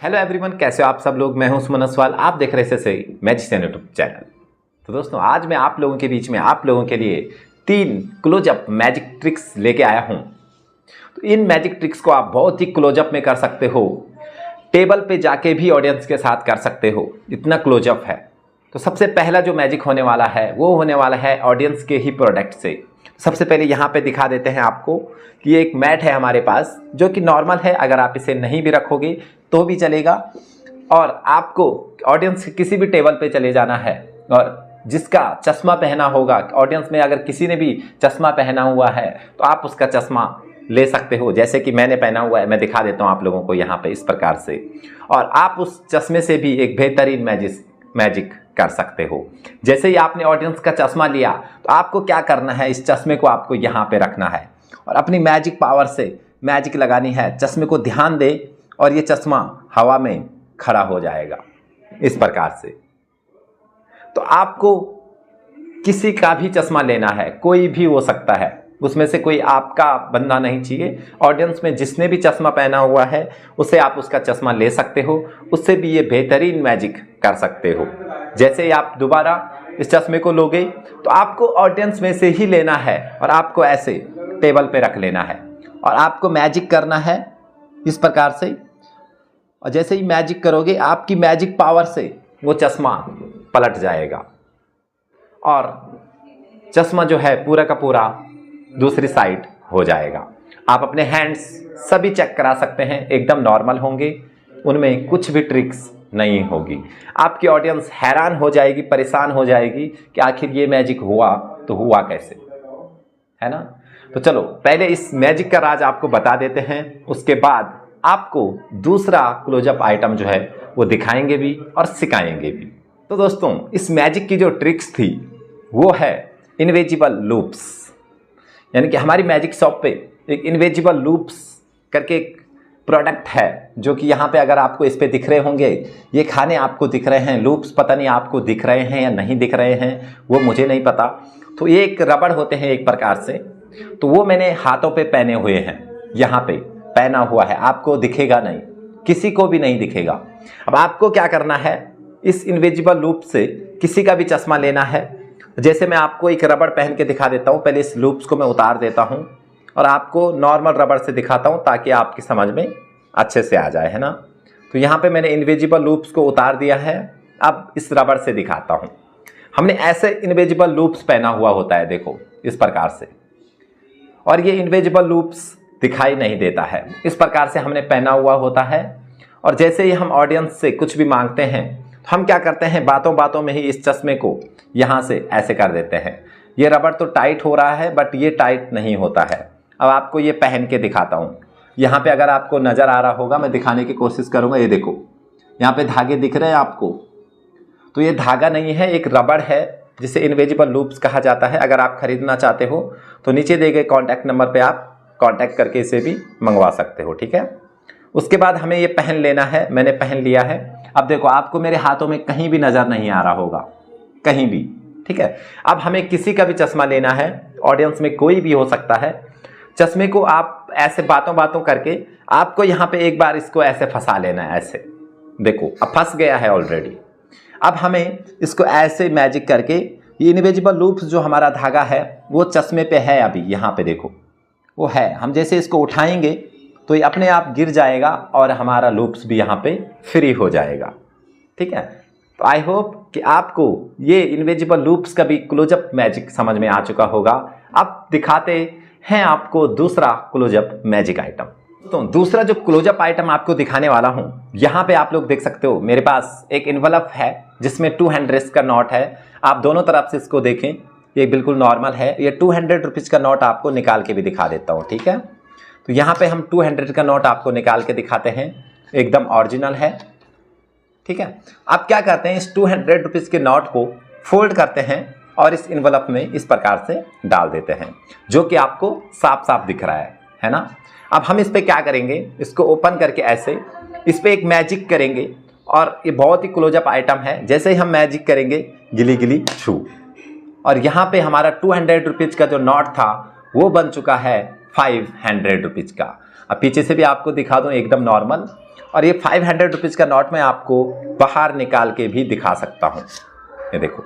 Hello everyone, कैसे हो आप सब लोग। मैं हूं सुमन असवाल, आप देख रहे से मैजिशियन यूट्यूब चैनल। तो दोस्तों, आज मैं आप लोगों के बीच में आप लोगों के लिए 3 क्लोजअप मैजिक ट्रिक्स लेके आया हूं। तो इन मैजिक ट्रिक्स को आप बहुत ही क्लोजअप में कर सकते हो, टेबल पे जाके भी ऑडियंस के साथ कर सकते हो, इतना क्लोजअप है। तो सबसे पहला जो मैजिक होने वाला है वो होने वाला है ऑडियंस के ही प्रोडक्ट से। सबसे पहले यहाँ पे दिखा देते हैं आपको कि एक मैट है हमारे पास जो कि नॉर्मल है, अगर आप इसे नहीं भी रखोगे तो भी चलेगा। और आपको ऑडियंस के किसी भी टेबल पे चले जाना है और जिसका चश्मा पहना होगा, ऑडियंस में अगर किसी ने भी चश्मा पहना हुआ है तो आप उसका चश्मा ले सकते हो। जैसे कि मैंने पहना हुआ है, मैं दिखा देता हूँ आप लोगों को यहाँ पे इस प्रकार से। और आप उस चश्मे से भी एक बेहतरीन मैजिक कर सकते हो। जैसे ही आपने ऑडियंस का चश्मा लिया तो आपको क्या करना है, इस चश्मे को आपको यहाँ पे रखना है और अपनी मैजिक पावर से मैजिक लगानी है। चश्मे को ध्यान दे और ये चश्मा हवा में खड़ा हो जाएगा इस प्रकार से। तो आपको किसी का भी चश्मा लेना है, कोई भी हो सकता है, उसमें से कोई आपका बंदा नहीं चाहिए। ऑडियंस में जिसने भी चश्मा पहना हुआ है उसे आप उसका चश्मा ले सकते हो, उससे भी ये बेहतरीन मैजिक कर सकते हो। जैसे ही आप दोबारा इस चश्मे को लोगे तो आपको ऑडियंस में से ही लेना है और आपको ऐसे टेबल पे रख लेना है और आपको मैजिक करना है इस प्रकार से। और जैसे ही मैजिक करोगे आपकी मैजिक पावर से वो चश्मा पलट जाएगा और चश्मा जो है पूरा का पूरा दूसरी साइड हो जाएगा। आप अपने हैंड्स सभी चेक करा सकते हैं, एकदम नॉर्मल होंगे, उनमें कुछ भी ट्रिक्स नहीं होगी। आपकी ऑडियंस हैरान हो जाएगी, परेशान हो जाएगी कि आखिर ये मैजिक हुआ तो हुआ कैसे, है ना। तो चलो पहले इस मैजिक का राज आपको बता देते हैं, उसके बाद आपको दूसरा क्लोजअप आइटम जो है वो दिखाएंगे भी और सिखाएंगे भी। तो दोस्तों, इस मैजिक की जो ट्रिक्स थी वो है इनविजिबल लूप्स। यानी कि हमारी मैजिक शॉप पे एक इनविजिबल लूप्स करके एक प्रोडक्ट है जो कि यहाँ पे अगर आपको इस पे दिख रहे होंगे, ये खाने आपको दिख रहे हैं, लूप्स पता नहीं आपको दिख रहे हैं या नहीं दिख रहे हैं, वो मुझे नहीं पता। तो ये एक रबड़ होते हैं एक प्रकार से, तो वो मैंने हाथों पे पहने हुए हैं, यहाँ पे पहना हुआ है, आपको दिखेगा नहीं, किसी को भी नहीं दिखेगा। अब आपको क्या करना है, इस इनविजिबल लूप से किसी का भी चश्मा लेना है। जैसे मैं आपको एक रबड़ पहन के दिखा देता हूँ, पहले इस लूप्स को मैं उतार देता हूँ और आपको नॉर्मल रबड़ से दिखाता हूँ ताकि आपकी समझ में अच्छे से आ जाए, है ना। तो यहाँ पे मैंने इनविजिबल लूप्स को उतार दिया है। अब इस रबड़ से दिखाता हूँ। हमने ऐसे इनविजिबल लूप्स पहना हुआ होता है, देखो इस प्रकार से, और ये इनविजिबल लूप्स दिखाई नहीं देता है, इस प्रकार से हमने पहना हुआ होता है। और जैसे ही हम ऑडियंस से कुछ भी मांगते हैं तो हम क्या करते हैं, बातों बातों में ही इस चश्मे को यहाँ से ऐसे कर देते हैं। ये रबड़ तो टाइट हो रहा है बट ये टाइट नहीं होता है। अब आपको ये पहन के दिखाता हूँ। यहाँ पे अगर आपको नज़र आ रहा होगा, मैं दिखाने की कोशिश करूँगा। ये देखो, यहाँ पे धागे दिख रहे हैं आपको, तो ये धागा नहीं है, एक रबड़ है जिसे इनविजिबल लूप्स कहा जाता है। अगर आप खरीदना चाहते हो तो नीचे दिए गए कॉन्टैक्ट नंबर पे आप कॉन्टैक्ट करके इसे भी मंगवा सकते हो, ठीक है। उसके बाद हमें ये पहन लेना है, मैंने पहन लिया है। अब देखो, आपको मेरे हाथों में कहीं भी नज़र नहीं आ रहा होगा, कहीं भी, ठीक है। अब हमें किसी का भी चश्मा लेना है, ऑडियंस में कोई भी हो सकता है। चश्मे को आप ऐसे बातों बातों करके आपको यहाँ पे एक बार इसको ऐसे फंसा लेना है, ऐसे देखो अब फंस गया है ऑलरेडी। अब हमें इसको ऐसे मैजिक करके, ये इनविजिबल लूप्स जो हमारा धागा है वो चश्मे पे है, अभी यहाँ पे देखो वो है। हम जैसे इसको उठाएंगे तो ये अपने आप गिर जाएगा और हमारा लूप्स भी यहाँ पे फ्री हो जाएगा, ठीक है। तो आई होप कि आपको ये इनविजिबल लूप्स का भी क्लोजअप मैजिक समझ में आ चुका होगा। अब दिखाते हैं आपको दूसरा क्लोजअप मैजिक आइटम। तो दूसरा जो क्लोजअप आइटम आपको दिखाने वाला हूं, यहाँ पे आप लोग देख सकते हो मेरे पास एक एनवलप है जिसमें 200 का नोट है। आप दोनों तरफ से इसको देखें, ये बिल्कुल नॉर्मल है। ये 200 रुपीज़ का नोट आपको निकाल के भी दिखा देता हूँ, ठीक है। तो यहाँ पे हम 200 का नोट आपको निकाल के दिखाते हैं, एकदम ओरिजिनल है, ठीक है। अब क्या करते हैं, इस 200 रुपीज़ के नोट को फोल्ड करते हैं और इस इन्वेलप में इस प्रकार से डाल देते हैं, जो कि आपको साफ साफ दिख रहा है ना। अब हम इस पे क्या करेंगे, इसको ओपन करके ऐसे इस पे एक मैजिक करेंगे और ये बहुत ही क्लोजअप आइटम है। जैसे ही हम मैजिक करेंगे, गिली गिली छू, और यहाँ पे हमारा 200 रुपीज़ का जो नोट था वो बन चुका है 500 रुपीज़ का। अब पीछे से भी आपको दिखा दूँ, एकदम नॉर्मल। और ये 500 रुपीज़ का नोट मैं आपको बाहर निकाल के भी दिखा सकता हूँ। ये देखो,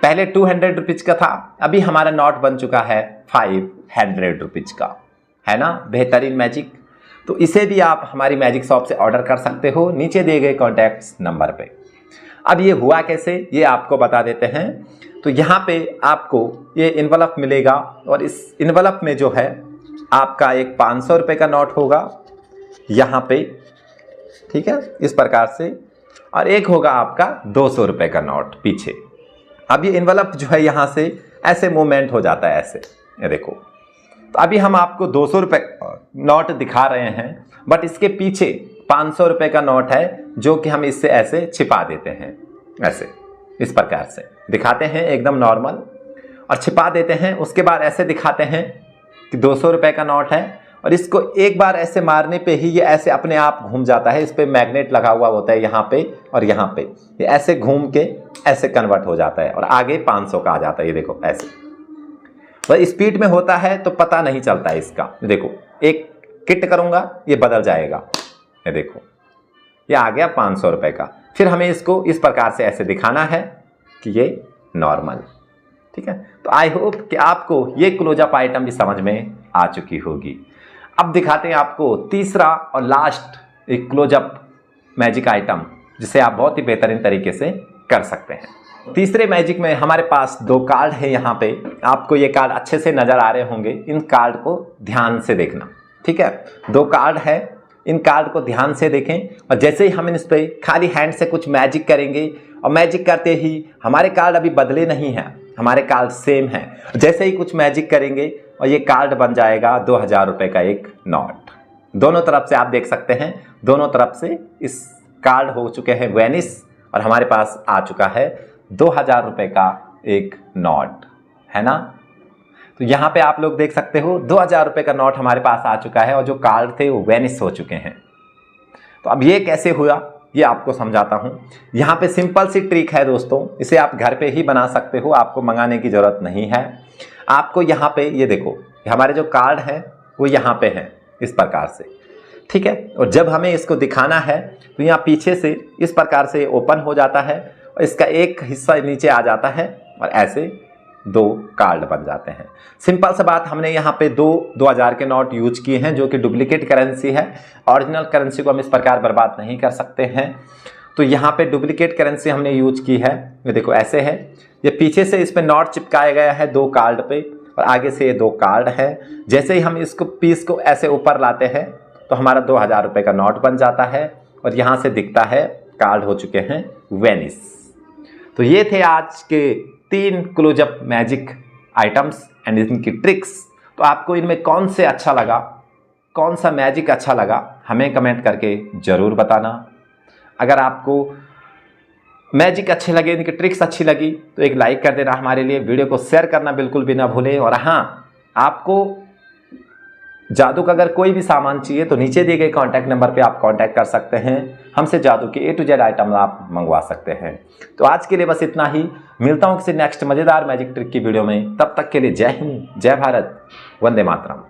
पहले 200 रुपीज़ का था, अभी हमारा नोट बन चुका है 500 रुपीज़ का, है ना। बेहतरीन मैजिक। तो इसे भी आप हमारी मैजिक शॉप से ऑर्डर कर सकते हो नीचे दिए गए कॉन्टैक्ट नंबर पे। अब ये हुआ कैसे, ये आपको बता देते हैं। तो यहाँ पे आपको ये इन्वलप मिलेगा और इस इन्वलप में जो है आपका एक 500 रुपये का नोट होगा यहाँ पे, ठीक है, इस प्रकार से, और एक होगा आपका 200 रुपये का नोट पीछे। अब ये इन्वलप जो है यहाँ से ऐसे मूवमेंट हो जाता है, ऐसे, ये देखो। तो अभी हम आपको 200 रुपये नोट दिखा रहे हैं, बट इसके पीछे 500 रुपये का नोट है जो कि हम इससे ऐसे छिपा देते हैं, ऐसे इस प्रकार से दिखाते हैं एकदम नॉर्मल और छिपा देते हैं। उसके बाद ऐसे दिखाते हैं कि 200 रुपये का नोट है और इसको एक बार ऐसे मारने पे ही ये ऐसे अपने आप घूम जाता है। इस पे मैग्नेट लगा हुआ होता है यहाँ पे और यहाँ पे, ये ऐसे घूम के ऐसे कन्वर्ट हो जाता है और आगे 500 का आ जाता है। ये देखो ऐसे, तो स्पीड में होता है तो पता नहीं चलता है इसका। देखो, एक किट करूँगा ये बदल जाएगा, ये देखो ये आ गया 500 रुपये का। फिर हमें इसको इस प्रकार से ऐसे दिखाना है कि ये नॉर्मल, ठीक है। तो आई होप कि आपको ये क्लोजअप आइटम भी समझ में आ चुकी होगी। अब दिखाते हैं आपको तीसरा और लास्ट एक क्लोजअप मैजिक आइटम जिसे आप बहुत ही बेहतरीन तरीके से कर सकते हैं। तीसरे मैजिक में हमारे पास 2 कार्ड है। यहाँ पे आपको ये कार्ड अच्छे से नजर आ रहे होंगे, इन कार्ड को ध्यान से देखना, ठीक है। 2 कार्ड है, इन कार्ड को ध्यान से देखें और जैसे ही हम इस पर खाली हैंड से कुछ मैजिक करेंगे और मैजिक करते ही हमारे कार्ड अभी बदले नहीं हैं, हमारे कार्ड सेम हैं। जैसे ही कुछ मैजिक करेंगे और ये कार्ड बन जाएगा 2000 रुपये का एक नोट। दोनों तरफ से आप देख सकते हैं, दोनों तरफ से इस कार्ड हो चुके हैं वेनिश और हमारे पास आ चुका है 2000 रुपये का एक नोट, है ना। तो यहाँ पे आप लोग देख सकते हो 2000 रुपये का नोट हमारे पास आ चुका है और जो कार्ड थे वो वेनिश हो चुके हैं। तो अब ये कैसे हुआ ये आपको समझाता हूँ। यहाँ पे सिंपल सी ट्रिक है दोस्तों, इसे आप घर पे ही बना सकते हो, आपको मंगाने की ज़रूरत नहीं है। आपको यहाँ पे ये देखो, हमारे जो कार्ड हैं वो यहाँ पे हैं इस प्रकार से, ठीक है। और जब हमें इसको दिखाना है तो यहाँ पीछे से इस प्रकार से ओपन हो जाता है और इसका एक हिस्सा नीचे आ जाता है और ऐसे 2 कार्ड बन जाते हैं। सिंपल सा बात, हमने यहाँ पे 2000 के नोट यूज किए हैं जो कि डुप्लीकेट करेंसी है। ओरिजिनल करेंसी को हम इस प्रकार बर्बाद नहीं कर सकते हैं, तो यहाँ पे डुप्लीकेट करेंसी हमने यूज की है। ये देखो ऐसे है, ये पीछे से इस पे नोट चिपकाया गया है 2 कार्ड पे और आगे से ये 2 कार्ड है। जैसे ही हम इसको पीस को ऐसे ऊपर लाते हैं तो हमारा 2000 रुपये का नोट बन जाता है और यहाँ से दिखता है कार्ड हो चुके हैं वेनिश। तो ये थे आज के 3 क्लोजअप मैजिक आइटम्स एंड इनकी ट्रिक्स। तो आपको इनमें कौन से अच्छा लगा, कौन सा मैजिक अच्छा लगा, हमें कमेंट करके ज़रूर बताना। अगर आपको मैजिक अच्छे लगे, इनकी ट्रिक्स अच्छी लगी तो एक लाइक कर देना हमारे लिए, वीडियो को शेयर करना बिल्कुल भी ना भूलें। और हाँ, आपको जादू का अगर कोई भी सामान चाहिए तो नीचे दिए गए कॉन्टैक्ट नंबर पे आप कॉन्टैक्ट कर सकते हैं, हमसे जादू के A to Z आइटम आप मंगवा सकते हैं। तो आज के लिए बस इतना ही, मिलता हूँ किसी नेक्स्ट मज़ेदार मैजिक ट्रिक की वीडियो में। तब तक के लिए जय हिंद, जय भारत, वंदे मातरम।